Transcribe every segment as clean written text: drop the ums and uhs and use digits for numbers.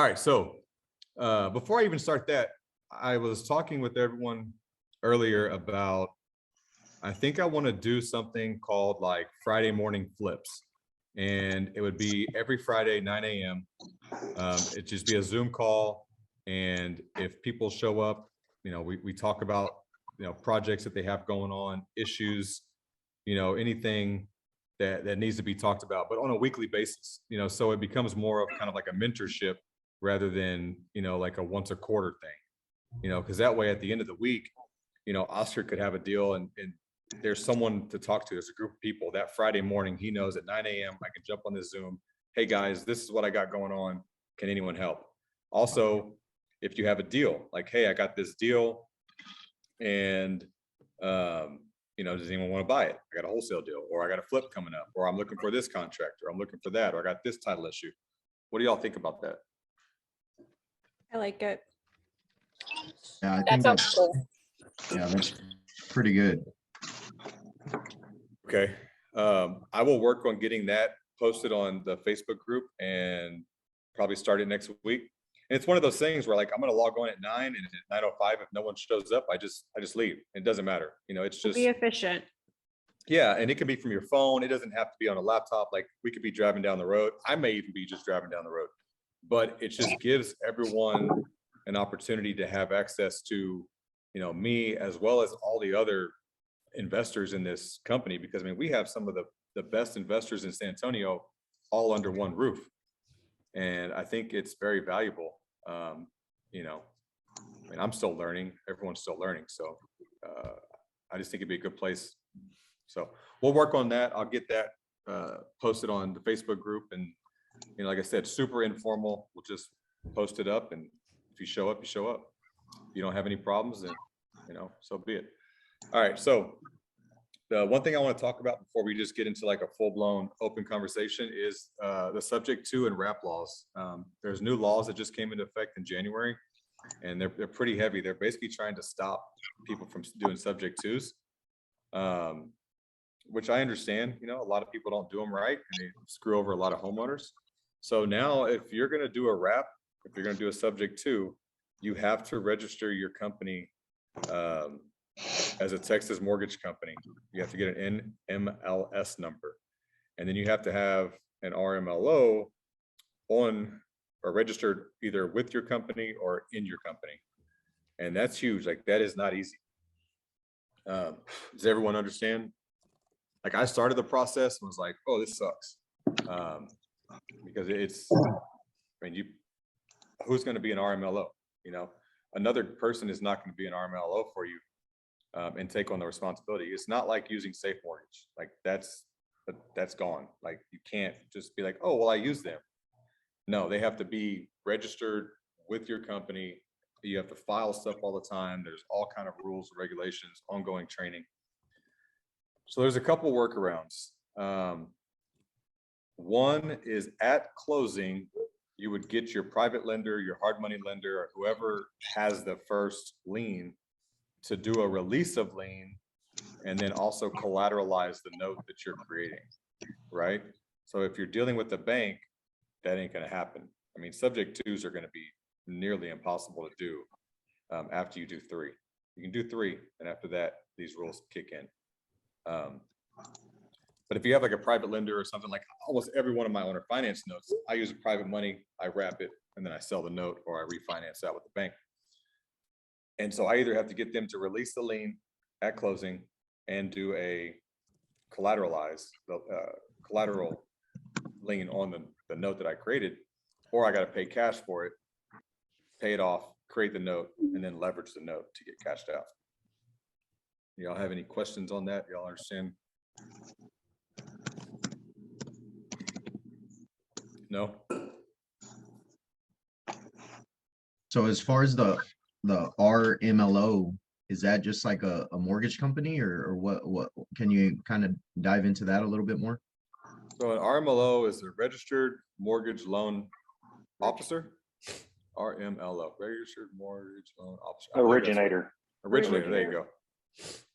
right. So before I even start that, I was talking with everyone earlier about, I think I want to do something called like Friday morning flips. And it would be every Friday, 9 a.m. It'd just be a Zoom call. And if people show up, we talk about, projects that they have going on, issues, anything that needs to be talked about, but on a weekly basis, so it becomes more of kind of like a mentorship rather than, like a once a quarter thing, because that way at the end of the week, Oscar could have a deal and there's someone to talk to. There's a group of people that Friday morning, he knows at 9 a.m. I can jump on this Zoom. Hey guys, this is what I got going on. Can anyone help? Also, if you have a deal, like, hey, I got this deal and, does anyone want to buy it? I got a wholesale deal, or I got a flip coming up, or I'm looking for this contract, or I'm looking for that, or I got this title issue. What do y'all think about that? I like it. Yeah, I That think sounds cool. yeah, that's pretty good. Okay. I will work on getting that posted on the Facebook group and probably start it next week. And it's one of those things where, like, I'm going to log on at 9 and at 9:05, if no one shows up, I just leave. It doesn't matter. It's just Be efficient. Yeah, and it can be from your phone. It doesn't have to be on a laptop. Like, we could be driving down the road. I may even be just driving down the road, but it just gives everyone an opportunity to have access to, me as well as all the other investors in this company, because we have some of the best investors in San Antonio all under one roof. And I think it's very valuable. I'm still learning. Everyone's still learning. So I just think it'd be a good place. So we'll work on that. I'll get that posted on the Facebook group. And, like I said, super informal. We'll just post it up. And if you show up, you show up. If you don't have any problems, then, so be it. All right. So the one thing I want to talk about before we just get into like a full-blown open conversation is the subject to and wrap laws. There's new laws that just came into effect in January, and they're pretty heavy. They're basically trying to stop people from doing subject twos, which I understand. A lot of people don't do them right, and they screw over a lot of homeowners. So now, if you're going to do a wrap, if you're going to do a subject two, you have to register your company as a Texas mortgage company. You have to get an NMLS number, and then you have to have an RMLO on or registered either with your company or in your company. And that's huge. Like, that is not easy. Does everyone understand? Like, I started the process and was like, oh, this sucks. Because it's, who's going to be an RMLO? Another person is not going to be an RMLO for you and take on the responsibility. It's not like using Safe Mortgage. Like, that's gone. Like, you can't just be like, oh, well, I use them. No, they have to be registered with your company. You have to file stuff all the time. There's all kind of rules, regulations, ongoing training. So there's a couple workarounds. One is at closing, you would get your private lender, your hard money lender, or whoever has the first lien to do a release of lien and then also collateralize the note that you're creating, right? So if you're dealing with the bank, that ain't going to happen. Subject twos are going to be nearly impossible to do after you do three. You can do three, and after that, these rules kick in. But if you have like a private lender or something, like almost every one of my owner finance notes, I use private money, I wrap it, and then I sell the note or I refinance out with the bank. And so I either have to get them to release the lien at closing and do a collateral lien on the note that I created, or I got to pay cash for it, pay it off, create the note, and then leverage the note to get cashed out. Y'all have any questions on that? Y'all understand? No? So as far as the RMLO, is that just like a mortgage company, or what can you kind of dive into that a little bit more? So an RMLO is a registered mortgage loan officer. RMLO, registered mortgage loan officer. Originator. Originator, there you go.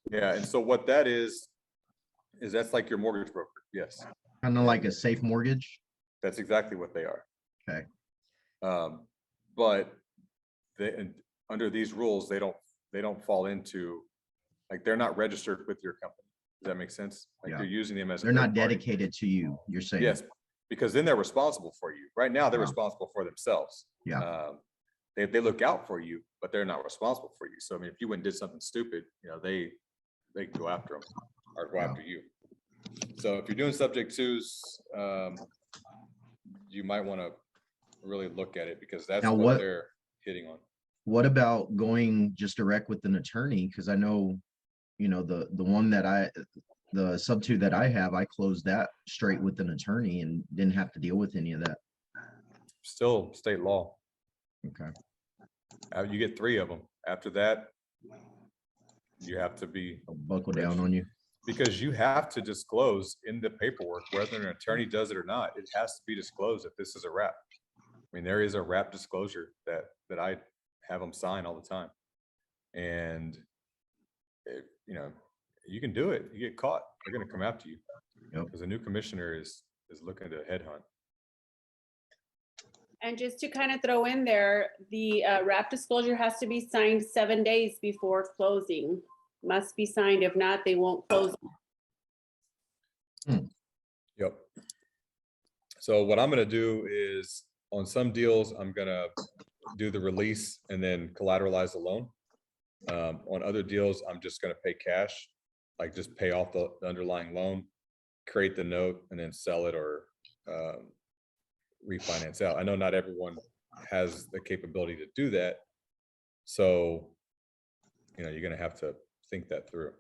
Yeah, and so what that is that's like your mortgage broker. Yes. Kind of like a safe mortgage. That's exactly what they are. Okay. but and under these rules, they don't fall into, like, they're not registered with your company. Does that make sense? Like, Yeah. you're using them as a They're not third party. dedicated to you, you're saying? Yes, because then they're responsible for you. Right now, they're Wow. responsible for themselves. Yeah. They look out for you, but they're not responsible for you. So I mean, if you went and did something stupid, they can go after them or go Yeah. after you. So if you're doing subject twos, you might want to really look at it, because that's Now, what what- they're hitting on. What about going just direct with an attorney? Because I know, the one that the sub two that I have, I closed that straight with an attorney and didn't have to deal with any of that. Still state law. Okay. You get 3 of them. After that, you have to be, I'll buckle down on you. because you have to disclose in the paperwork, whether an attorney does it or not. It has to be disclosed that this is a wrap. I mean, there is a wrap disclosure that I have them sign all the time. And you can do it. You get caught, they're going to come after you. Yep. Because a new commissioner is looking to headhunt. And just to kind of throw in there, the wrap disclosure has to be signed 7 days before closing. Must be signed. If not, they won't close. Yep. So what I'm gonna do is, on some deals, I'm gonna do the release and then collateralize the loan. On other deals, I'm just gonna pay cash, like just pay off the underlying loan, create the note, and then sell it or refinance out. I know not everyone has the capability to do that. So, you're gonna have to think that through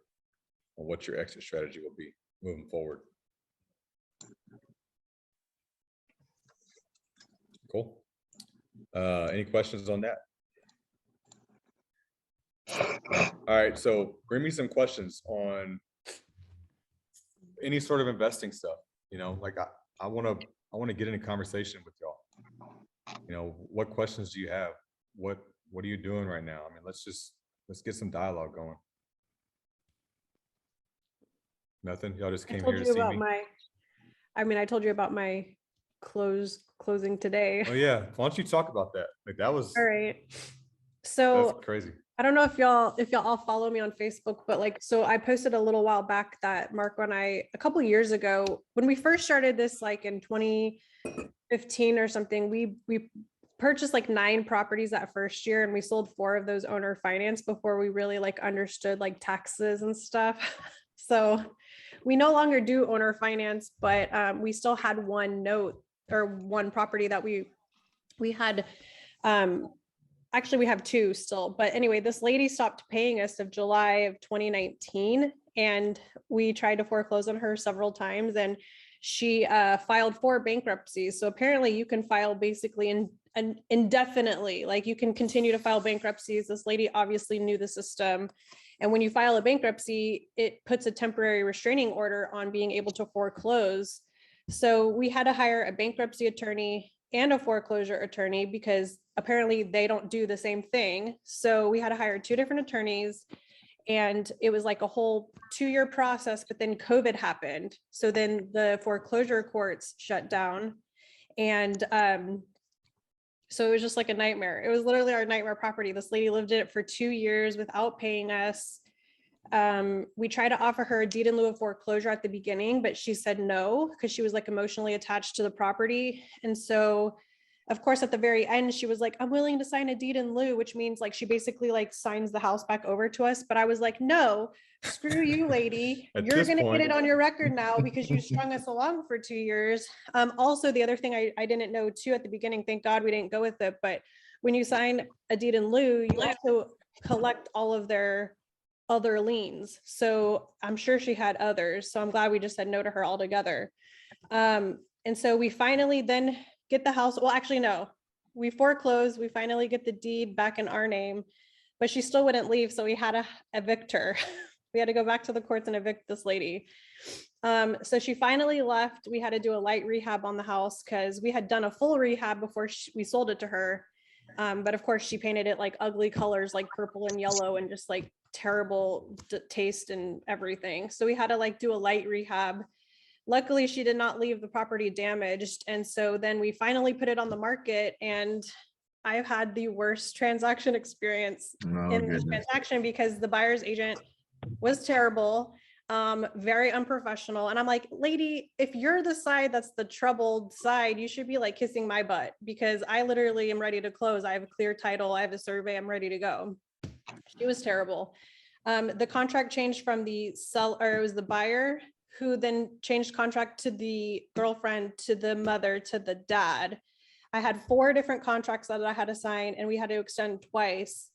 on what your exit strategy will be moving forward. Cool. Any questions on that? All right, so bring me some questions on any sort of investing stuff. Like I want to get in a conversation with y'all. What questions do you have? What are you doing right now? I mean, let's get some dialogue going. Nothing. Y'all just I came told here to you see about me. I told you about my closing today. Oh yeah, why don't you talk about that? Like that was All right. that's So crazy. I don't know if y'all all follow me on Facebook, but so I posted a little while back that Marco and I, a couple years ago, when we first started this, like in 2015 or something, we purchased like 9 properties that first year, and we sold 4 of those owner finance before we really understood taxes and stuff. So we no longer do owner finance, but we still had one note or one property that we had. Actually, we have 2 still, but anyway, this lady stopped paying us of July of 2019, and we tried to foreclose on her several times, and she filed 4 bankruptcies. So apparently you can file basically indefinitely, you can continue to file bankruptcies. This lady obviously knew the system. And when you file a bankruptcy, it puts a temporary restraining order on being able to foreclose. So we had to hire a bankruptcy attorney and a foreclosure attorney, because apparently they don't do the same thing. So we had to hire 2 different attorneys, and it was like a whole 2-year process, but then COVID happened. So then the foreclosure courts shut down. And so it was just like a nightmare. It was literally our nightmare property. This lady lived in it for 2 years without paying us. We tried to offer her a deed in lieu of foreclosure at the beginning, but she said no, because she was emotionally attached to the property. And so, of course, at the very end, she was like, I'm willing to sign a deed in lieu, which means she basically signs the house back over to us. But I was like, no, screw you, lady. At You're this going to point- get it on your record now because you strung us along for 2 years. Also, the other thing I didn't know too at the beginning, thank God we didn't go with it, but when you sign a deed in lieu, you also collect all of their other liens. So I'm sure she had others. So I'm glad we just said no to her altogether. And so we finally then get the house. Well, actually, no, we foreclosed. We finally get the deed back in our name, but she still wouldn't leave. So we had to evict her. We had to go back to the courts and evict this lady. So she finally left. We had to do a light rehab on the house because we had done a full rehab before we sold it to her. But of course she painted it ugly colors, purple and yellow, and just terrible taste and everything. So we had to do a light rehab. Luckily, she did not leave the property damaged. And so then we finally put it on the market, and I've had the worst transaction experience Oh, in this goodness. transaction because the buyer's agent was terrible, very unprofessional. And I'm like, lady, if you're the side that's the troubled side, you should be like kissing my butt because I literally am ready to close. I have a clear title. I have a survey. I'm ready to go. She was terrible. The contract changed from the seller, it was the buyer who then changed contract to the girlfriend, to the mother, to the dad. I had 4 different contracts that I had to sign and we had to extend twice.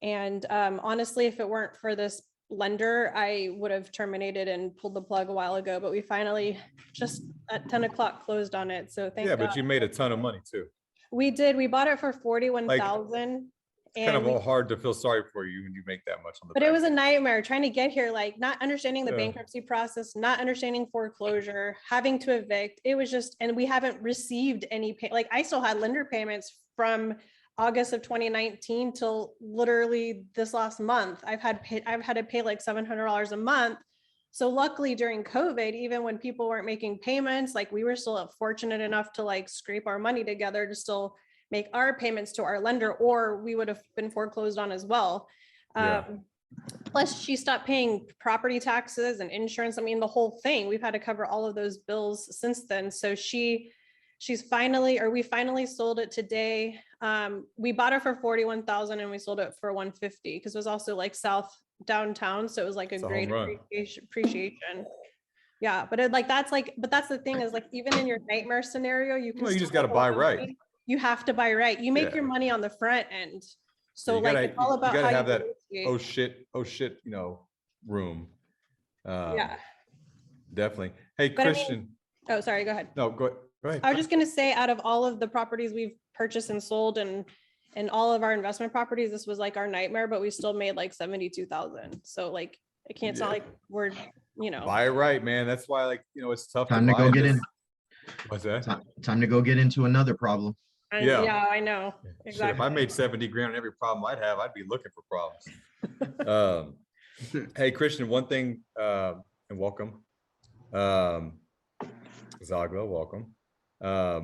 And honestly, if it weren't for this lender, I would have terminated and pulled the plug a while ago, but we finally just at 10 o'clock closed on it. So thank Yeah, God. but you made a ton of money too. We did. We bought it for 41,000. It's kind of And all hard to feel sorry for you when you make that much on the but it back was a end. nightmare trying to get here, like not understanding the Yeah. bankruptcy process, not understanding foreclosure, having to evict. It was just, and we haven't received any pay. Like I still had lender payments from August of 2019 till literally this last month. I've had to pay like $700 a month. So luckily during COVID, even when people weren't making payments, like we were still fortunate enough to like scrape our money together to still make our payments to our lender, or we would have been foreclosed on as well. Yeah. Plus she stopped paying property taxes and insurance. I mean, the whole thing, we've had to cover all of those bills since then. So we finally sold it today. We bought it for 41,000 and we sold it for 150 because it was also like south downtown. So it was like a It's a great home run. appreciation. Yeah, but but that's the thing is like, even in your nightmare scenario, you can Well, you still just gotta make a buy lot of right. money. You have to buy right. You make Yeah. your money on the front end. So You like, gotta- it's all you about gotta how have you that, negotiate. oh shit, room. Yeah. Definitely. Hey, But I mean- Christian, Oh, sorry, go ahead. no, go ahead. I was just gonna say, out of all of the properties we've purchased and sold and all of our investment properties, this was like our nightmare, but we still made like 72,000. So like, I can't, it's not Yeah. like we're, Buy it right, man. That's why, like, it's tough Time to buy go get this- in. What's that? Time to go get into another problem. Yeah. yeah, I know. Shit, if Exactly. I made 70 grand on every problem I'd have, I'd be looking for problems. Hey, Christian, one thing, and welcome. Zagla, welcome. I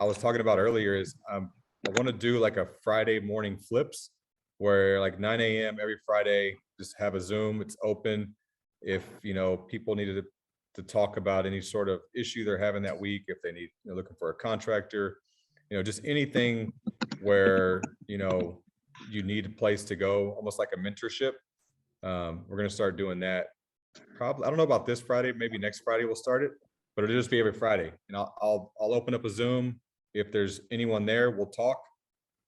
was talking about earlier is I want to do like a Friday morning flips where like 9 a.m. every Friday, just have a Zoom, it's open. If, people needed to talk about any sort of issue they're having that week, if they need, looking for a contractor, just anything where, you need a place to go, almost like a mentorship. We're going to start doing that. Probably, I don't know about this Friday, maybe next Friday we'll start it, but it'll just be every Friday. And I'll open up a Zoom. If there's anyone there, we'll talk.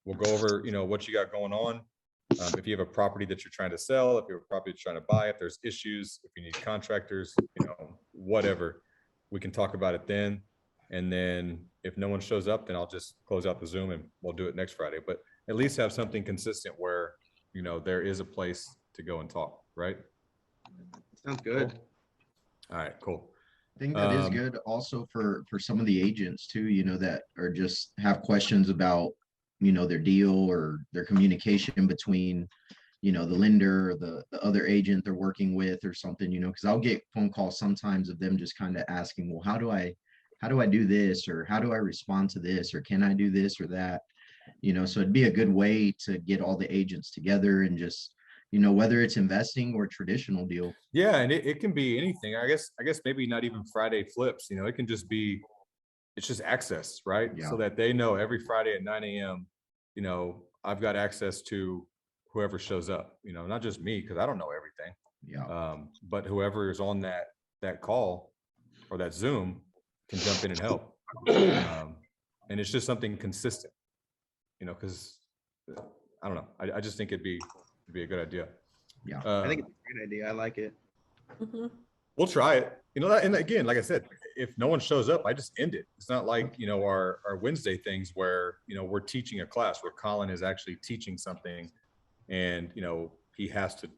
We'll go over, what you got going on. If you have a property that you're trying to sell, if you have a property you're trying to buy, if there's issues, if you need contractors, whatever, we can talk about it then. And then if no one shows up, then I'll just close out the Zoom and we'll do it next Friday. But at least have something consistent where, there is a place to go and talk, right? Sounds good. Cool. All right, cool. I think that is Um, good also for some of the agents too, that are just have questions about, their deal or their communication between, the lender or the other agent they're working with or something, because I'll get phone calls sometimes of them just kind of asking, well, how do I do this? Or how do I respond to this? Or can I do this or that? So it'd be a good way to get all the agents together and just, whether it's investing or traditional deal. Yeah, and it can be anything. I guess maybe not even Friday flips, it can just be, it's just access, right? Yeah. So that they know every Friday at 9 a.m., I've got access to whoever shows up, not just me, because I don't know everything. Yeah. But whoever is on that call or that Zoom can jump in and help. And it's just something consistent, because I don't know. I just think it'd be a good idea. Yeah. I think it's a great idea. I like it. Mhm. We'll try it. And again, like I said, if no one shows up, I just end it. It's not like, our Wednesday things where, we're teaching a class where Colin is actually teaching something and, he has to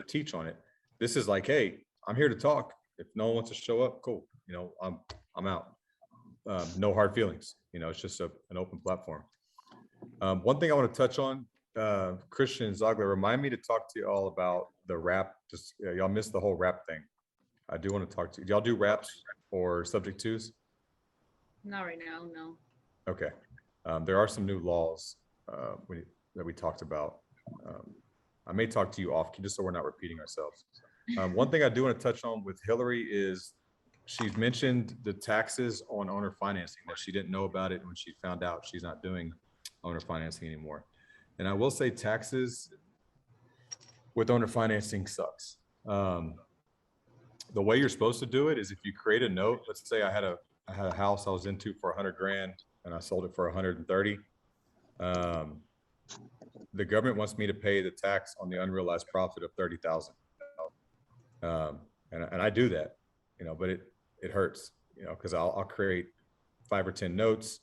teach on it. This is like, hey, I'm here to talk. If no one wants to show up, cool. I'm out. No hard feelings. It's just an open platform. One thing I want to touch on, Christian Zogler, remind me to talk to you all about the rap. Just y'all missed the whole rap thing. I do want to talk to you. Do y'all do raps or subject twos? Not right now, no. Okay. There are some new laws that we talked about. I may talk to you off just so we're not repeating ourselves. One thing I do want to touch on with Hillary is she's mentioned the taxes on owner financing, that she didn't know about it when she found out she's not doing owner financing anymore. And I will say taxes with owner financing sucks. The way you're supposed to do it is if you create a note. Let's say I had a house I was into for 100 grand and I sold it for 130. The government wants me to pay the tax on the unrealized profit of 30,000. And I do that, but it hurts, because I'll create 5 or 10 notes.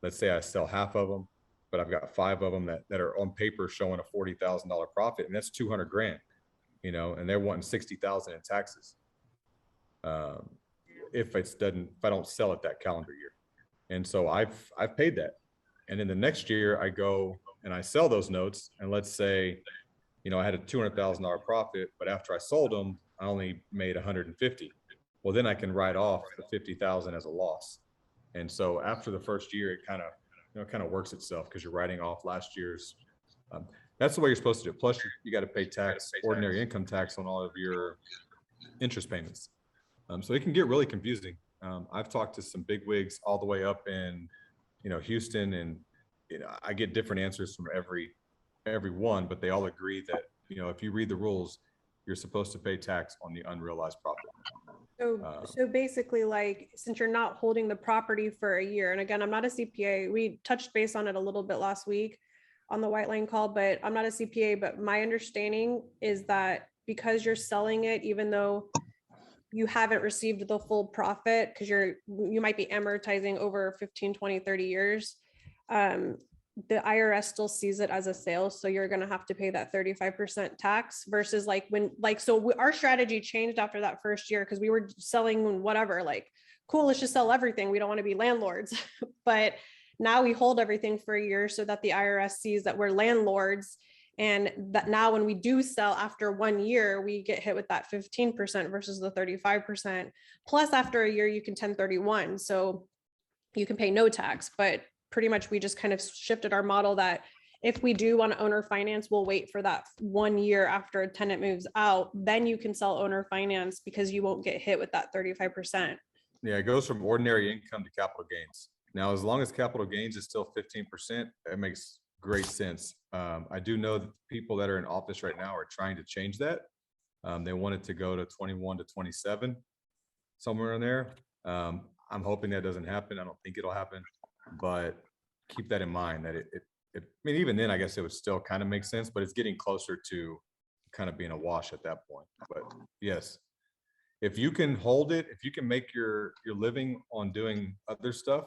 Let's say I sell half of them, but I've got 5 of them that are on paper showing a $40,000 profit, and that's 200 grand, and they're wanting 60,000 in taxes. If I don't sell it that calendar year. And so I've paid that. And then the next year I go and I sell those notes, and let's say, I had a $200,000 profit, but after I sold them, I only made 150. Well, then I can write off the 50,000 as a loss. And so after the first year, it kind of works itself, because you're writing off last year's. That's the way you're supposed to do it. Plus, you got to pay tax, ordinary income tax, on all of your interest payments. So it can get really confusing. I've talked to some big wigs all the way up in, Houston, and I get different answers from every one, but they all agree that, if you read the rules, you're supposed to pay tax on the unrealized profit. So basically, like, since you're not holding the property for a year, and again, I'm not a CPA, we touched base on it a little bit last week on the White Line call, but I'm not a CPA, but my understanding is that because you're selling it, even though you haven't received the full profit, because you might be amortizing over 15, 20, 30 years, the IRS still sees it as a sale. So you're going to have to pay that 35% tax versus our strategy changed after that first year, because we were selling whatever, like, cool, let's just sell everything. We don't want to be landlords. But now we hold everything for a year so that the IRS sees that we're landlords. And that now when we do sell after 1 year, we get hit with that 15% versus the 35%. Plus after a year, you can 1031. So you can pay no tax, but pretty much we just kind of shifted our model that if we do want to owner finance, we'll wait for that 1 year after a tenant moves out, then you can sell owner finance, because you won't get hit with that 35%. Yeah, it goes from ordinary income to capital gains. Now, as long as capital gains is still 15%, it makes great sense. I do know that people that are in office right now are trying to change that. They want it to go to 21 to 27, somewhere in there. I'm hoping that doesn't happen. I don't think it'll happen, but keep that in mind, that I mean, even then, I guess it would still kind of make sense, but it's getting closer to kind of being a wash at that point. But yes, if you can hold it, if you can make your living on doing other stuff,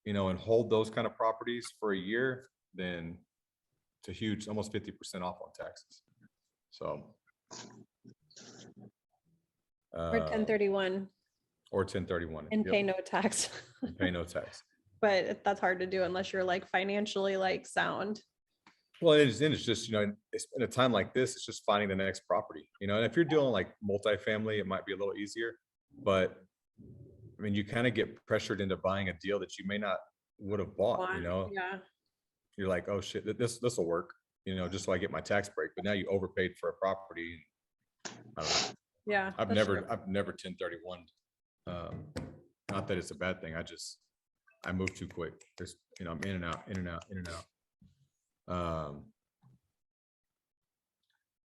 and hold those kind of properties for a year, then it's a huge, almost 50% off on taxes. So. Or 1031. Or 1031. And pay no tax. Pay no tax. But that's hard to do unless you're like financially sound. Well, it's just, it's in a time like this, it's just finding the next property, and if you're doing like multifamily, it might be a little easier, but I mean, you kind of get pressured into buying a deal that you may not would have bought, Yeah. You're like, oh shit, this will work, just so I get my tax break. But now you overpaid for a property. I don't know. Yeah. I've never 1031. Not that it's a bad thing. I move too quick. There's, I'm in and out.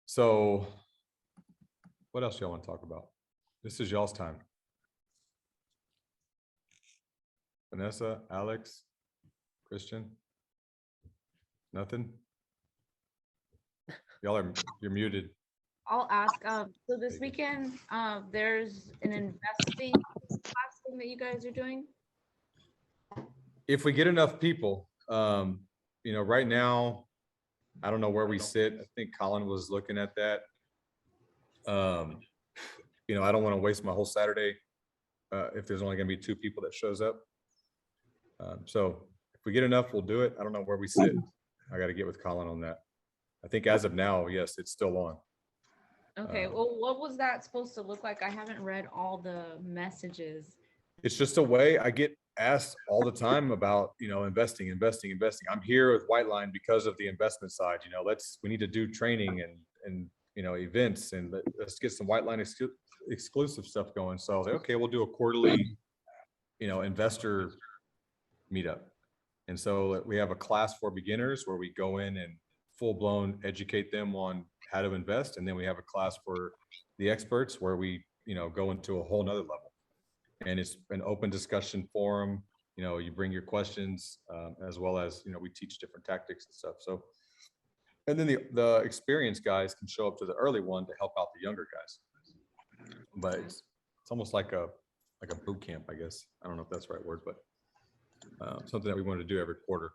So what else y'all want to talk about? This is y'all's time. Vanessa, Alex, Christian, nothing? You're muted. I'll ask, so this weekend, there's an investing class thing that you guys are doing? If we get enough people, right now, I don't know where we sit. I think Colin was looking at that. I don't want to waste my whole Saturday if there's only going to be 2 people that shows up. So if we get enough, we'll do it. I don't know where we sit. I got to get with Colin on that. I think as of now, yes, it's still on. Okay, well, what was that supposed to look like? I haven't read all the messages. It's just a way I get asked all the time about, investing. I'm here with White Line because of the investment side. We need to do training and events, and let's get some White Line exclusive stuff going. So I was like, okay, we'll do a quarterly, investor meetup. And so we have a class for beginners where we go in and full blown educate them on how to invest. And then we have a class for the experts where we, go into a whole nother level. And it's an open discussion forum. You bring your questions, as well as, we teach different tactics and stuff. So, and then the experienced guys can show up to the early one to help out the younger guys. But it's almost like a boot camp, I guess. I don't know if that's the right word, but something that we want to do every quarter.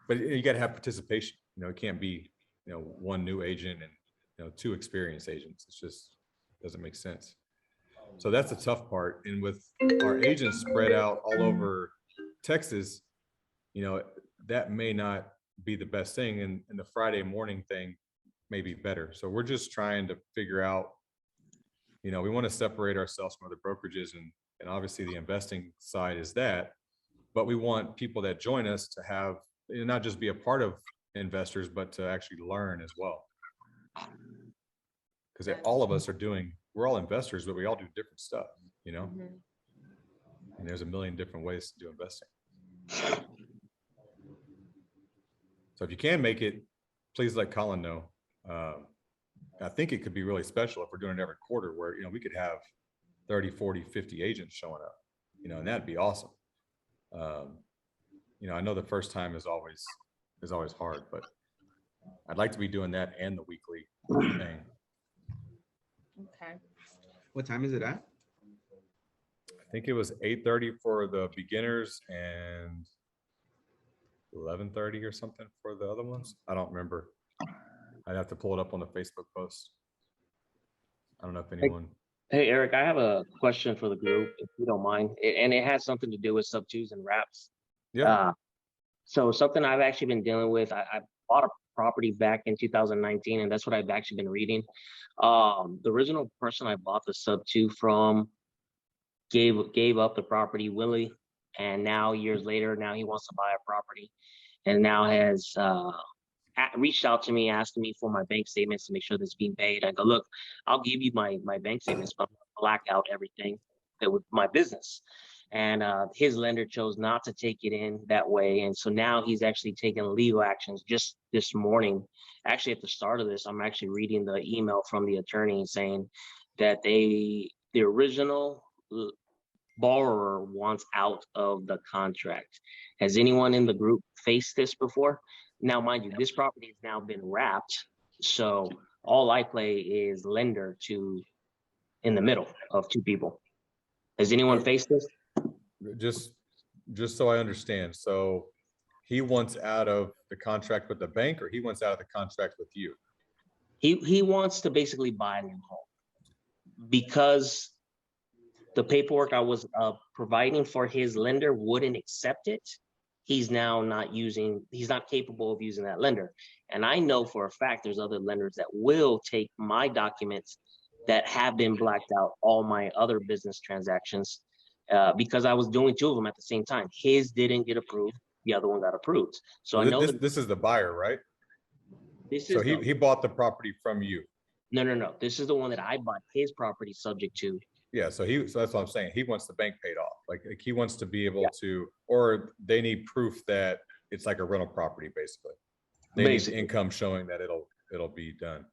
But you got to have participation. It can't be, one new agent and, two experienced agents. It's just doesn't make sense. So that's the tough part. And with our agents spread out all over Texas, that may not be the best thing. And the Friday morning thing may be better. So we're just trying to figure out, we want to separate ourselves from other brokerages, and obviously the investing side is that, but we want people that join us to have, not just be a part of investors, but to actually learn as well. Because all of us we're all investors, but we all do different stuff, and there's a million different ways to do investing. So if you can make it, please let Colin know. I think it could be really special if we're doing it every quarter where, we could have 30, 40, 50 agents showing up, and that'd be awesome. I know the first time is always hard, but I'd like to be doing that and the weekly thing. Okay. What time is it at? I think it was 8:30 for the beginners and 11:30 or something for the other ones. I don't remember. I'd have to pull it up on the Facebook post. I don't know if anyone. Hey, Eric, I have a question for the group, if you don't mind. And it has something to do with sub twos and wraps. Yeah. So something I've actually been dealing with, I bought a property back in 2019, and that's what I've actually been reading. The original person I bought the sub two from gave up the property, Willie, and now years later, now he wants to buy a property, and now has reached out to me, asking me for my bank statements to make sure that's being paid. I go, look, I'll give you my bank statements, but I'm gonna black out everything that with my business. And his lender chose not to take it in that way. And so now he's actually taking legal actions just this morning. Actually, at the start of this, I'm actually reading the email from the attorney saying that the original borrower wants out of the contract. Has anyone in the group faced this before? Now, mind you, this property has now been wrapped. So all I play is lender in the middle of two people. Has anyone faced this? Just so I understand. So he wants out of the contract with the bank, or he wants out of the contract with you? He wants to basically buy a new home because the paperwork I was providing for his lender wouldn't accept it. He's now he's not capable of using that lender. And I know for a fact there's other lenders that will take my documents that have been blacked out, all my other business transactions, because I was doing two of them at the same time. His didn't get approved, the other one got approved. So well, I know this is the buyer, right? So he bought the property from you. No. This is the one that I bought his property subject to. Yeah, so that's what I'm saying. He wants the bank paid off. Like he wants to be able to, or they need proof that it's like a rental property, basically. They need income showing that it'll be done.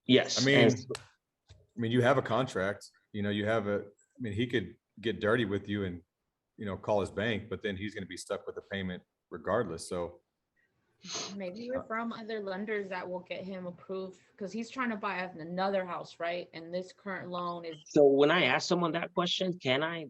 Yes. I mean, you have a contract. He could get dirty with you and call his bank, but then he's going to be stuck with the payment regardless. So Maybe refer him other lenders that will get him approved, because he's trying to buy another house, right? And this current loan is. So when I asked someone that question, can I,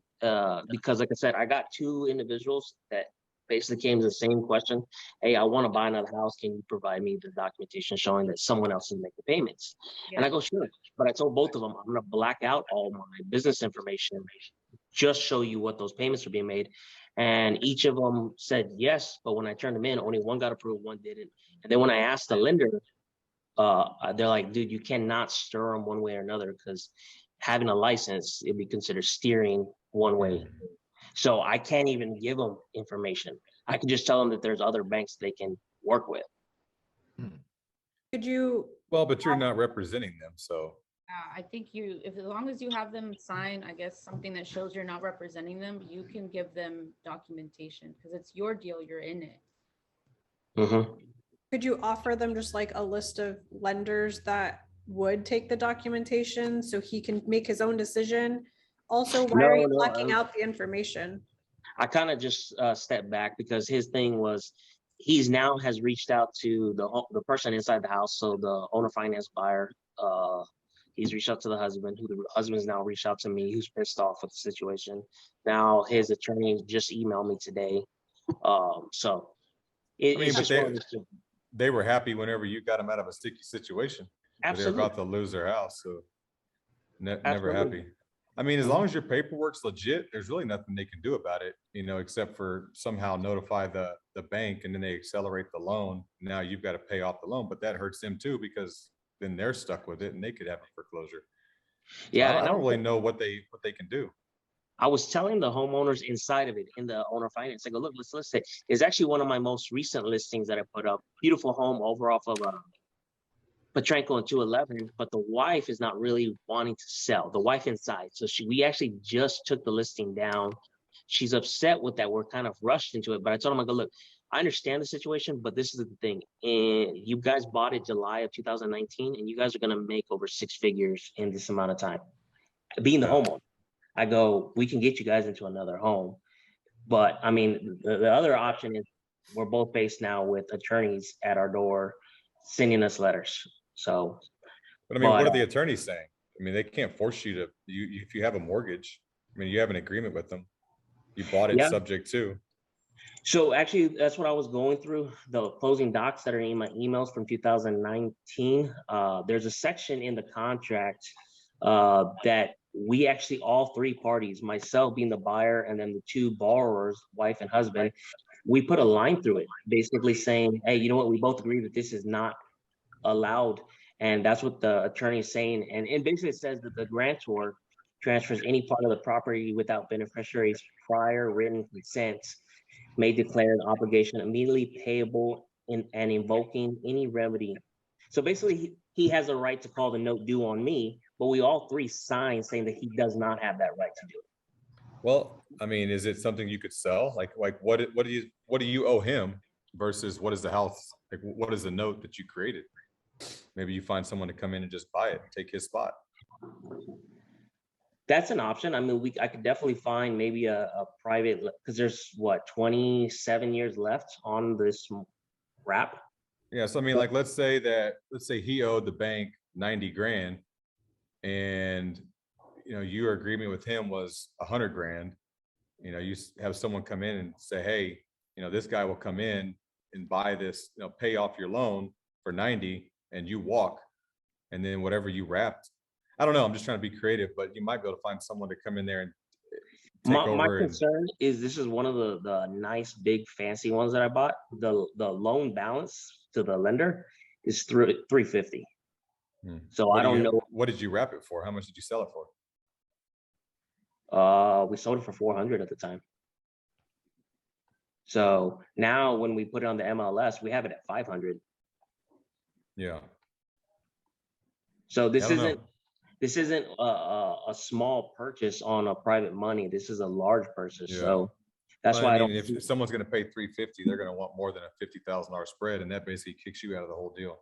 because like I said, I got two individuals that basically came to the same question. Hey, I want to buy another house. Can you provide me the documentation showing that someone else is making payments? Yeah. And I go, sure. But I told both of them, I'm going to black out all my business information, just show you what those payments are being made. And each of them said yes, but when I turned them in, only one got approved, one didn't. And then when I asked the lender, they're like, dude, you cannot stir them one way or another, because having a license, it'd be considered steering one way. So I can't even give them information. I can just tell them that there's other banks they can work with. Could you, Well, but you're not representing them, so. I think you, if as long as you have them sign, I guess, something that shows you're not representing them, you can give them documentation because it's your deal, you're in it. Mhm. could you offer them just like a list of lenders that would take the documentation so he can make his own decision? Also, why are No, you no, blocking out the information? I kind of just stepped back because his thing was he's now has reached out to the person inside the house. So the owner finance buyer, he's reached out to the husband, who the husband's now reached out to me, who's pissed off with the situation. Now his attorney just emailed me today. So I mean, it's but just one of those things. they were happy whenever you got them out of a sticky situation. But they're Absolutely. about to lose their house, so never Absolutely. happy. I mean, as long as your paperwork's legit, there's really nothing they can do about it, except for somehow notify the bank and then they accelerate the loan. Now you've got to pay off the loan, but that hurts them too because then they're stuck with it and they could have a foreclosure. So Yeah, I and don't really know what they can do. I was telling the homeowners inside of it, in the owner finance, I go, look, let's list it. It's actually one of my most recent listings that I put up. Beautiful home over off of Petranco and 211, but the wife is not really wanting to sell. The wife inside, so we actually just took the listing down. She's upset with that. We're kind of rushed into it, but I told him, I go, look, I understand the situation, but this is the thing. And you guys bought it July of 2019, and you guys are gonna make over 6 figures in this amount of time. Being the Yeah. homeowner, I go, we can get you guys into another home, but I mean, the other option is we're both based now with attorneys at our door, sending us letters. So, But I mean, what But, are the attorneys saying? I mean, they can't force you to, if you have a mortgage, I mean, you have an agreement with them. You bought it Yeah. subject to. so actually, that's what I was going through, the closing docs that are in my emails from 2019. There's a section in the contract that we actually, all 3 parties, myself being the buyer and then the 2 borrowers, wife and husband, we put a line through it, basically saying, hey, you know what, we both agree that this is not allowed. And that's what the attorney is saying. And it basically says that the grantor transfers any part of the property without beneficiaries' prior written consent, may declare an obligation immediately payable and invoking any remedy. So basically, he has a right to call the note due on me, but we all 3 signed saying that he does not have that right to do it. Well, I mean, is it something you could sell? Like what do you owe him versus what is the house? Like what is the note that you created? Maybe you find someone to come in and just buy it, take his spot. That's an option. I mean, I could definitely find maybe a private, because there's what, 27 years left on this wrap. Yeah, so I mean, like let's say he owed the bank 90 grand and your agreement with him was 100 grand. You have someone come in and say, hey, this guy will come in and buy this, pay off your loan for 90 and you walk, and then whatever you wrapped. I don't know, I'm just trying to be creative, but you might be able to find someone to come in there and take My over. concern is this is one of the nice big fancy ones that I bought. The loan balance to the lender is through 350. So I don't know. What did you wrap it for? How much did you sell it for? We sold it for 400 at the time. So now when we put it on the MLS, we have it at 500. Yeah. So I don't know. this isn't a small purchase on a private money. This is a large purchase. Yeah. So that's But why I I mean, don't. if someone's going to pay 350, they're going to want more than a $50,000 spread, and that basically kicks you out of the whole deal.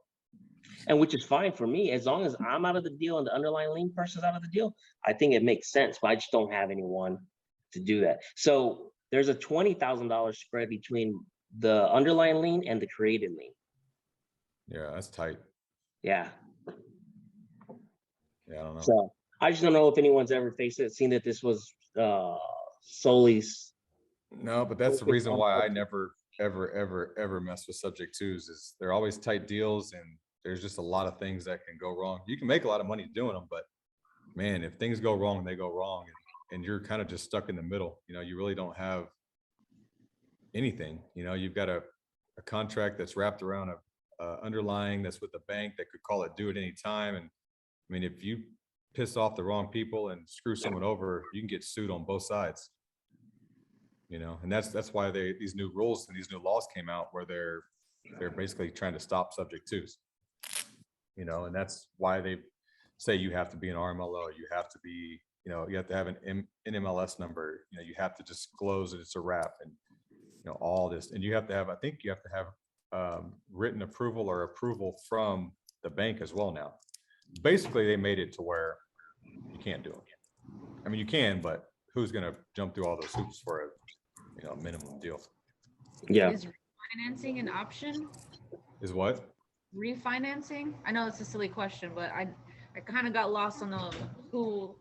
And which is fine for me, as long as I'm out of the deal and the underlying lien person's out of the deal. I think it makes sense, but I just don't have anyone to do that. So there's a $20,000 spread between the underlying lien and the created lien. Yeah, that's tight. Yeah. Yeah, I don't know. So I just don't know if anyone's ever faced it, seen that this was solely. No, but that's the reason why I never, ever mess with subject twos. Is they're always tight deals, and there's just a lot of things that can go wrong. You can make a lot of money doing them, but man, if things go wrong, they go wrong, and you're kind of just stuck in the middle. You really don't have anything. You've got a contract that's wrapped around a underlying that's with the bank that could call it due at any time. And I mean, if you piss off the wrong people and screw someone over, you can get sued on both sides. you know, and that's why these new rules and these new laws came out where they're basically trying to stop subject twos. You know, and that's why they say you have to be an RMLO, you have to be, you know, you have to have an MLS number, you know, you have to disclose that it's a wrap, and you know, all this, and you have to have, I think you have to have written approval or approval from the bank as well now. Basically, they made it to where you can't do it. I mean, you can, but who's gonna jump through all those hoops for a, you know, minimum deal? Yeah. Is refinancing an option? Is what? Refinancing? I know it's a silly question, but I kind of got lost on the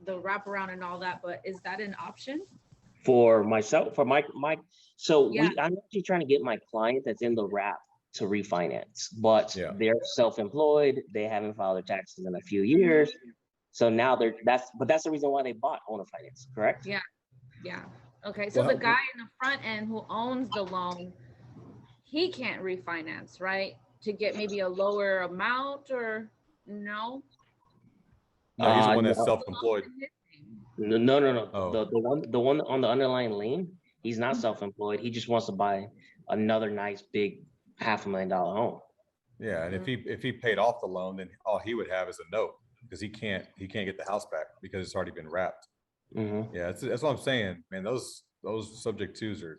wraparound and all that, but is that an option? For myself, for my, so Yeah. I'm actually trying to get my client that's in the wrap to refinance, but Yeah. they're self-employed. They haven't filed their taxes in a few years. So now that's the reason why they bought owner finance, correct? Yeah. Yeah. Okay. So Well, the guy in the front end who owns the loan, he can't refinance, right? To get maybe a lower amount, or no? No, he's the one that's No. self-employed. No. Oh. The one on the underlying lien, he's not self-employed. He just wants to buy another nice big $500,000 home. Yeah, and if he paid off the loan, then all he would have is a note, because he can't get the house back because it's already been wrapped. Mm-hmm. Yeah, that's what I'm saying, man. Those subject twos are.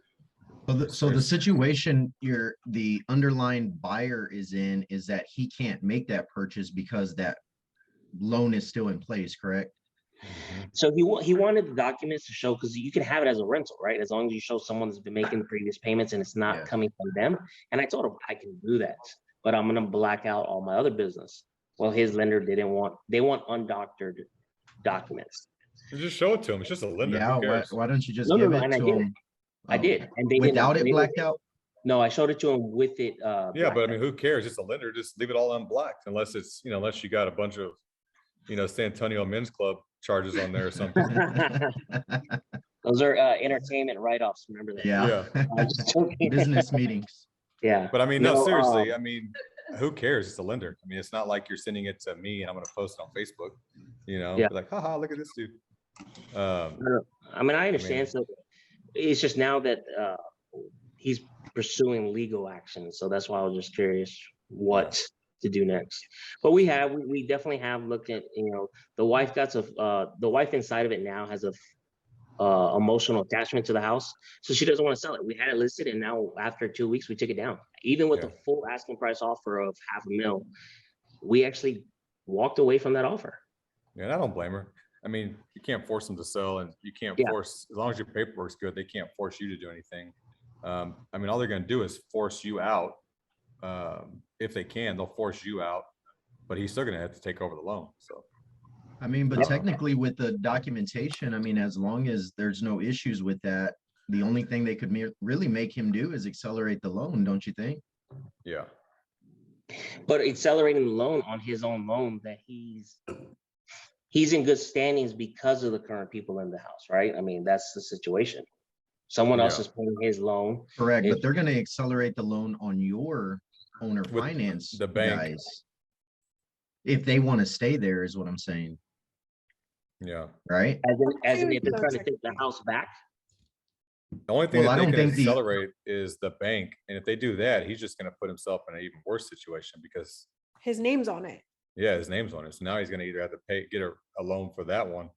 So the situation the underlying buyer is in is that he can't make that purchase because that loan is still in place, correct? So he wanted the documents to show, because you can have it as a rental, right? As long as you show someone that's been making previous payments and it's not Yeah. coming from them. And I told him I can do that, but I'm gonna black out all my other business. Well, his lender they want undoctored documents. Just show it to him. It's just a lender. Yeah, Who cares? why don't you just No, give and it I to did. him? I Oh, did, okay. and they Without didn't. it blacked out? No, I showed it to him with it. Yeah, but I mean, who cares? It's a lender. Just leave it all unblacked, unless it's, you know, unless you got a bunch of, you know, San Antonio Men's Club charges on there or something. Those are entertainment write-offs. Remember that? Yeah. I'm just joking. Business meetings. Yeah. But I mean, no, seriously. um, I mean, who cares? It's a lender. I mean, it's not like you're sending it to me and I'm going to post it on Facebook. You know, Yeah. Be like, haha, look at this dude. I mean, I understand. So it's just now that he's pursuing legal action. So that's why I was just curious what to do next. But we definitely have looked at, you know, the wife the wife inside of it now has a emotional attachment to the house. So she doesn't want to sell it. We had it listed, and now after 2 weeks, we took it down. Even with the full asking price offer of $500,000, we actually walked away from that offer. Yeah, and I don't blame her. I mean, you can't force them to sell, and you can't force, as long as your paperwork's good, they can't force you to do anything. I mean, all they're going to do is force you out. If they can, they'll force you out, but he's still going to have to take over the loan. So, I mean, but technically with the documentation, I mean, as long as there's no issues with that, the only thing they could really make him do is accelerate the loan, don't you think? yeah. But accelerating the loan on his own loan that he's in good standings because of the current people in the house, right? I mean, that's the situation. Someone else is paying his loan. Correct, but they're going to accelerate the loan on your owner With finance the bank. guys. If they want to stay there is what I'm saying, Yeah. right? As in if they're trying to take the house back. The only thing Well, that I they don't can think accelerate is the bank. And if they do that, he's just going to put himself in an even worse situation, because His name's on it. his name's on it. So now he's going to either have to get a loan for that one.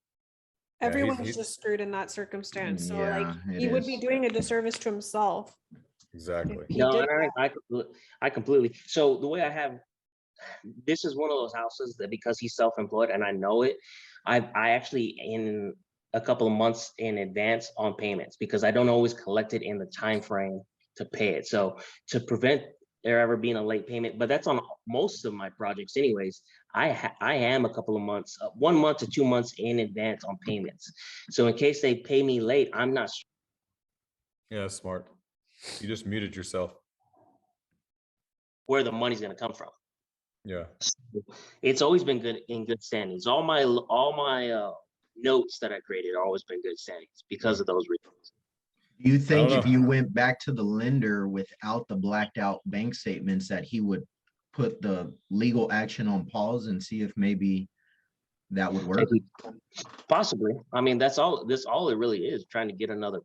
Yeah, Everyone's just screwed in that circumstance. So like Yeah, he it would be is. doing a disservice to himself. Exactly. He No, did and that. I completely. So the way I have, this is one of those houses that because he's self-employed and I know it, I actually in a couple of months in advance on payments, because I don't always collect it in the time frame to pay it. So to prevent there ever being a late payment, but that's on most of my projects anyways. I am a couple of months, 1 month to 2 months in advance on payments. So in case they pay me late, I'm not sure Yeah, that's smart. You just muted yourself. where the money's going to come from. Yeah. It's always been good in good standings. All my notes that I created are always been good standings because of those reasons. Do you think don't if know. you went back to the lender without the blacked out bank statements that he would put the legal action on pause and see if maybe that would work? Possibly. I mean, that's all it really is, trying to get another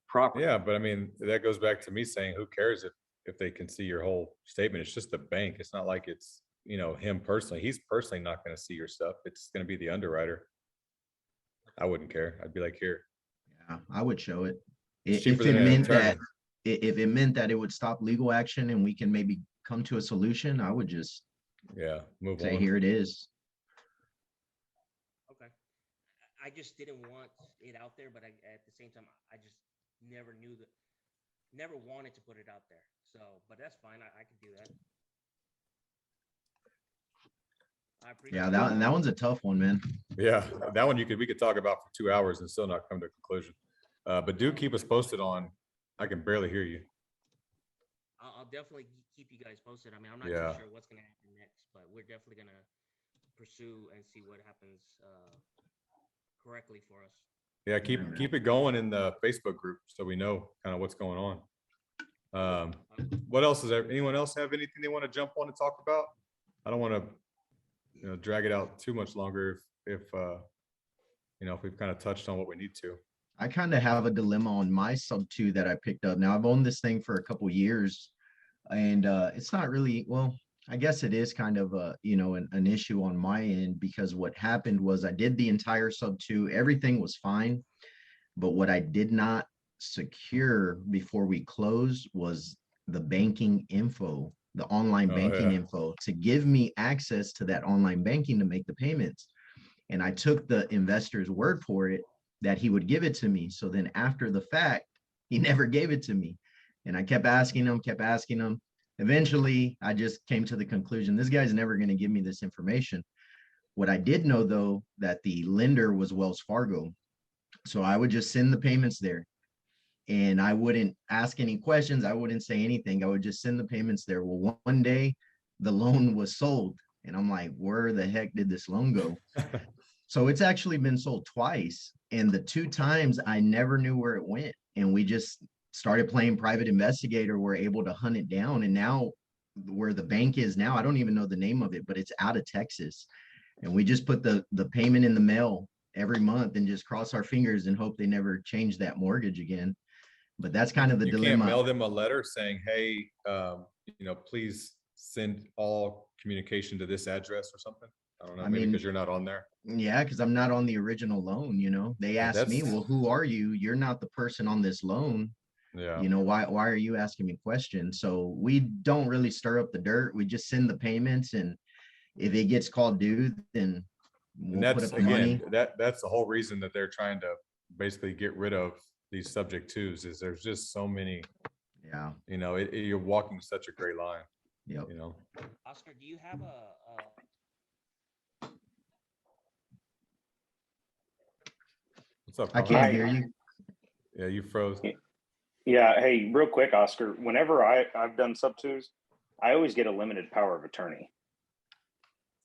property. Yeah, but I mean, that goes back to me saying, who cares if they can see your whole statement? It's just the bank. It's not like it's, you know, him personally. He's personally not gonna see your stuff. It's gonna be the underwriter. I wouldn't care. I'd be like, here, Yeah, I would show it. it's cheaper If it than an meant that, attorney. if it meant that it would stop legal action and we can maybe come to a solution, I would just Yeah, move say, on. here it is. Okay. I just didn't want it out there, but at the same time, I just never knew that, never wanted to put it out there. So, but that's fine. I can do that. I appreciate Yeah, it. that one's a tough one, man. Yeah, that one we could talk about for 2 hours and still not come to a conclusion. But do keep us posted on, I can barely hear you. I'll definitely keep you guys posted. I mean, I'm not Yeah. too sure what's going to happen next, but we're definitely going to pursue and see what happens correctly for us. Yeah, keep it going in the Facebook group so we know kind of what's going on. What else is there? Anyone else have anything they want to jump on and talk about? I don't want to, you know, drag it out too much longer if you know, if we've kind of touched on what we need to. I kind of have a dilemma on my sub two that I picked up. Now I've owned this thing for a couple years and it's not really, well, I guess it is kind of a, you know, an issue on my end because what happened was I did the entire sub two, everything was fine. But what I did not secure before we closed was the banking info, the online Oh, banking yeah. info to give me access to that online banking to make the payments. And I took the investor's word for it that he would give it to me. So then after the fact, he never gave it to me. And I kept asking him. Eventually, I just came to the conclusion, this guy's never going to give me this information. What I did know, though, that the lender was Wells Fargo. So I would just send the payments there. And I wouldn't ask any questions. I wouldn't say anything. I would just send the payments there. Well, one day, the loan was sold. And I'm like, where the heck did this loan go? So it's actually been sold twice. And the 2 times I never knew where it went. And we just started playing private investigator. We're able to hunt it down. And now where the bank is now, I don't even know the name of it, but it's out of Texas. And we just put the payment in the mail every month and just cross our fingers and hope they never change that mortgage again. But that's kind of the You can't dilemma. mail them a letter saying, hey, you know, please send all communication to this address or something. I don't know, I maybe mean, because you're not on there. Yeah, because I'm not on the original loan, you know. They asked me, That's- well, who are you? You're not the person on this loan. Yeah. You know, why are you asking me questions? So we don't really stir up the dirt. We just send the payments, and if it gets called due, then And we'll put that's up the money. again, that's the whole reason that they're trying to basically get rid of these subject twos is there's just so many, Yeah. you know, you're walking such a gray line, Yep. you know. Oscar, do you have a What's up? I Colin? can't hear you. Yeah, you froze. Yeah, hey, real quick, Oscar, whenever I've done sub twos, I always get a limited power of attorney.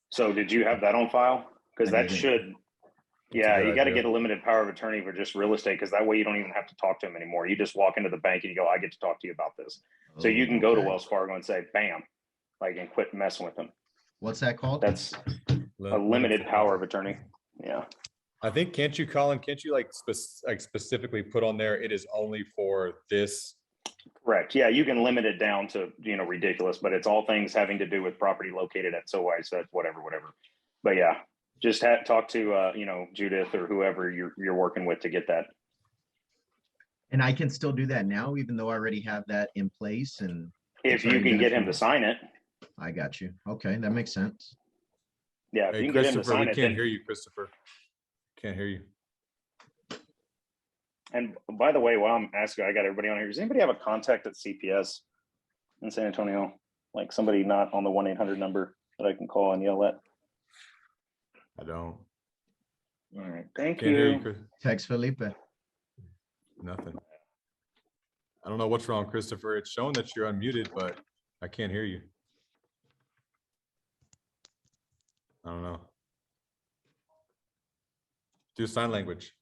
So did you have that on file? Because I that didn't. should, a yeah, good you got to idea. get a limited power of attorney for just real estate, because that way you don't even have to talk to him anymore. You just walk into the bank and you go, I get to talk to you about this. So you can go to Okay. Wells Fargo and say, bam, like, and quit messing with them. What's that called? That's a limited power of attorney. Yeah. I think, can't you, Colin, can't you like specifically put on there, it is only for this? Correct. Yeah, you can limit it down to, you know, ridiculous, but it's all things having to do with property located at so I said whatever. But yeah, just talk to you know, Judith or whoever you're working with to get that. And I can still do that now, even though I already have that in place. And If you can get him to sign it. I got you. Okay, that makes sense. Yeah, if Hey, you can get him to Christopher, sign we it. can't Then, hear you, Christopher. Can't hear you. and by the way, while I'm asking, I got everybody on here. Does anybody have a contact at CPS in San Antonio? Like somebody not on the 1-800 number that I can call and yell at? I don't. All right. Thank Can't hear you, you. Chris. Text Felipe. Nothing. I don't know what's wrong, Christopher. It's showing that you're unmuted, but I can't hear you. I don't know. Do sign language.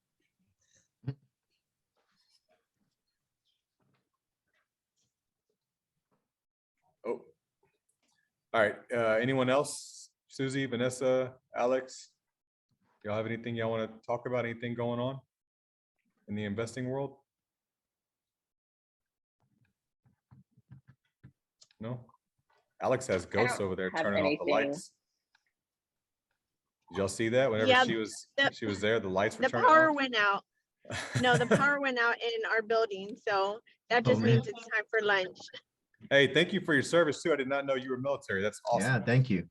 Oh. All right. Anyone else? Susie, Vanessa, Alex? Y'all have anything y'all want to talk about? Anything going on in the investing world? No? Alex has ghosts don't over there have turning off the anything. lights. Did y'all see that? Whenever Yeah, she was there, the lights were the turning power off. went out. No, the power went out in our building, so that Oh, just man. means it's time for lunch. Hey, thank you for your service too. I did not know you were military. That's awesome. Yeah, thank you.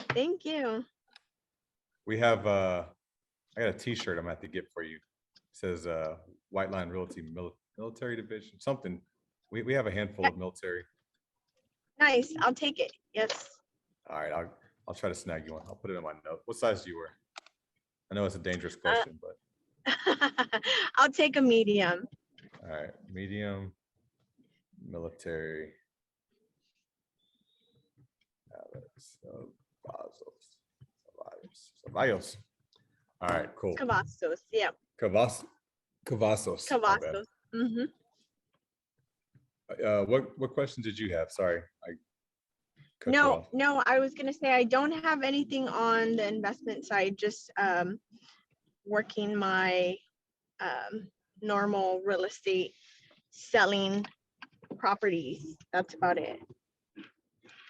Thank you. We have I got a t-shirt I'm gonna have to get for you. It says White Line Realty Military Division, something. We have a handful of military. Nice. I'll take it. Yes. All right, I'll try to snag you one. I'll put it in my note. What size do you wear? I know it's a dangerous question, but I'll take a medium. all right, medium, military. Alex, Ceballos. All right, cool. Cavazos. Yeah. Cavazos. my bad. Cavazos. Mm-hmm. What questions did you have? Sorry, I cut you No, off. no, I was gonna say I don't have anything on the investment side, just working my normal real estate selling properties. That's about it.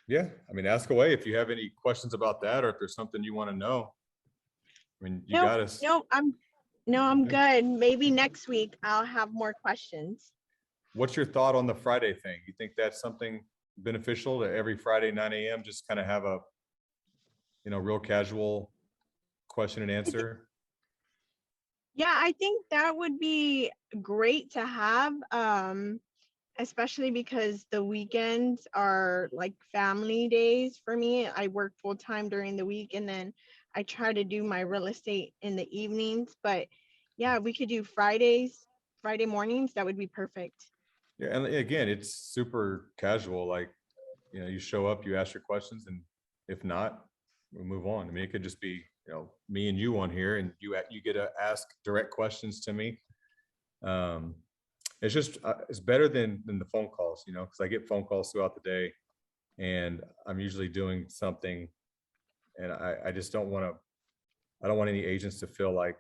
Yeah, I mean, ask away if you have any questions about that, or if there's something you want to know. I mean, you got us. No, I'm good. Maybe next week I'll have more questions. What's your thought on the Friday thing? You think that's something beneficial to every Friday 9 a.m. just kind of have a, real casual question and answer? Yeah, I think that would be great to have, especially because the weekends are like family days for me. I work full time during the week, and then I try to do my real estate in the evenings. But yeah, we could do Friday mornings. That would be perfect. Yeah, and again, it's super casual. Like, you show up, you ask your questions, and if not, we move on. I mean, it could just be, me and you on here, and you get to ask direct questions to me. It's just it's better than the phone calls, because I get phone calls throughout the day, and I'm usually doing something, and I just don't want to. I don't want any agents to feel like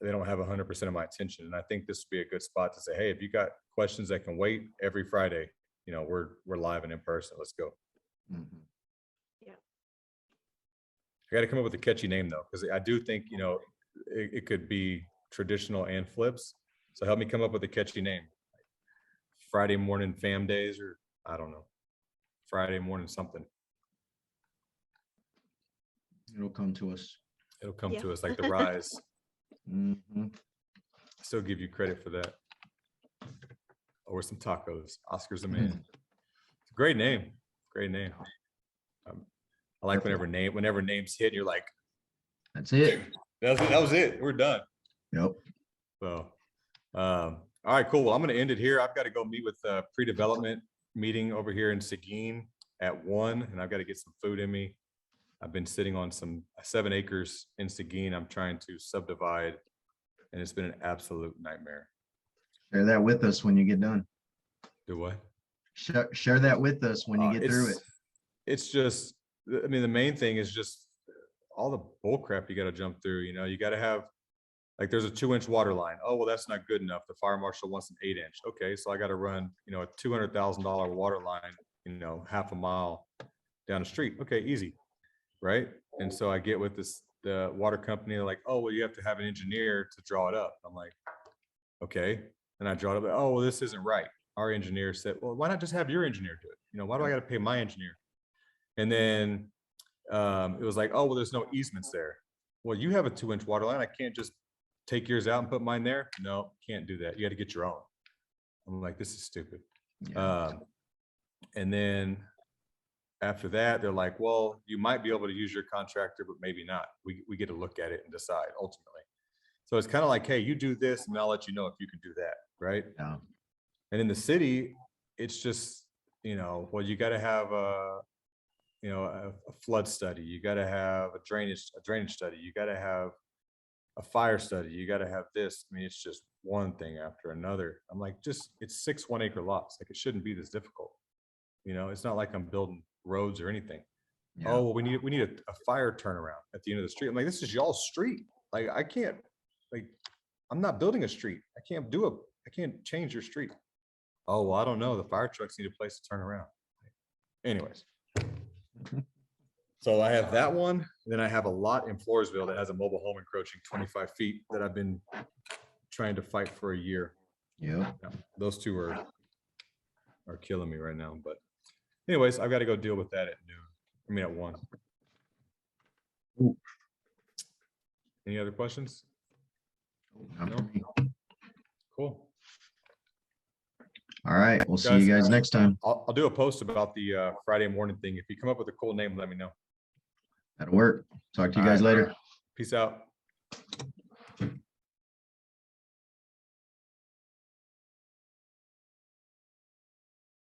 they don't have 100% of my attention. And I think this would be a good spot to say, hey, if you got questions that can wait, every Friday, we're live and in person. Let's go. Mhm. I got to come up with a catchy name though, because I do think it could be traditional and flips. So help me come up with a catchy name. Friday morning fam days, or I don't know, Friday morning something. It'll come to us. It'll come Yeah. to us like the rise. Mhm. I still give you credit for that. Or some tacos. Oscar's the man. It's a great name. Great name. I like whenever names hit, you're like, That's it. that was it. We're done. Yep. So, all right, cool. Well, I'm going to end it here. I've got to go meet with a pre-development meeting over here in Seguin at 1, and I've got to get some food in me. I've been sitting on some 7 acres in Seguin. I'm trying to subdivide, and it's been an absolute nightmare. Share that with us when you get done. Do what? Share that with us when you get through it. It's just, I mean, the main thing is just all the bull crap you got to jump through. You got to have, like, there's a 2-inch water line. Oh, well, that's not good enough. The fire marshal wants an 8-inch. Okay, so I got to run, a $200,000 water line, half a mile down the street. Okay, easy, right? And so I get with the water company. They're like, oh, well, you have to have an engineer to draw it up. I'm like, okay. And I draw it up. Oh, well, this isn't right. Our engineer said, well, why not just have your engineer do it? Why do I got to pay my engineer? And then it was like, oh, well, there's no easements there. Well, you have a 2-inch water line. I can't just take yours out and put mine there. No, can't do that. You got to get your own. I'm like, this is stupid. Yeah. And then after that, they're like, well, you might be able to use your contractor, but maybe not. We get to look at it and decide ultimately. So it's kind of like, hey, you do this, and I'll let you know if you can do that, right? Yeah. And in the city, it's just, well, you got to have a flood study. You got to have a drainage study. You got to have a fire study. You got to have this. I mean, it's just one thing after another. I'm like, it's 6 1-acre lots. Like, it shouldn't be this difficult. It's not like I'm building roads or anything. Yeah. Oh, well, we need a fire turnaround at the end of the street. I'm like, this is y'all's street. Like, I can't, I'm not building a street. I can't change your street. Oh, well, I don't know. The fire trucks need a place to turn around. Anyways. So I have that one. Then I have a lot in Floresville that has a mobile home encroaching 25 feet that I've been trying to fight for a year. Yeah. Yeah, those two are killing me right now. But anyways, I've got to go deal with that at noon. I mean, at 1. Ooh. Any other questions? Not No? for me. Cool. All right. We'll see you guys next time. I'll do a post about the Friday morning thing. If you come up with a cool name, let me know. That'll work. Talk to you All guys right. later. Peace out.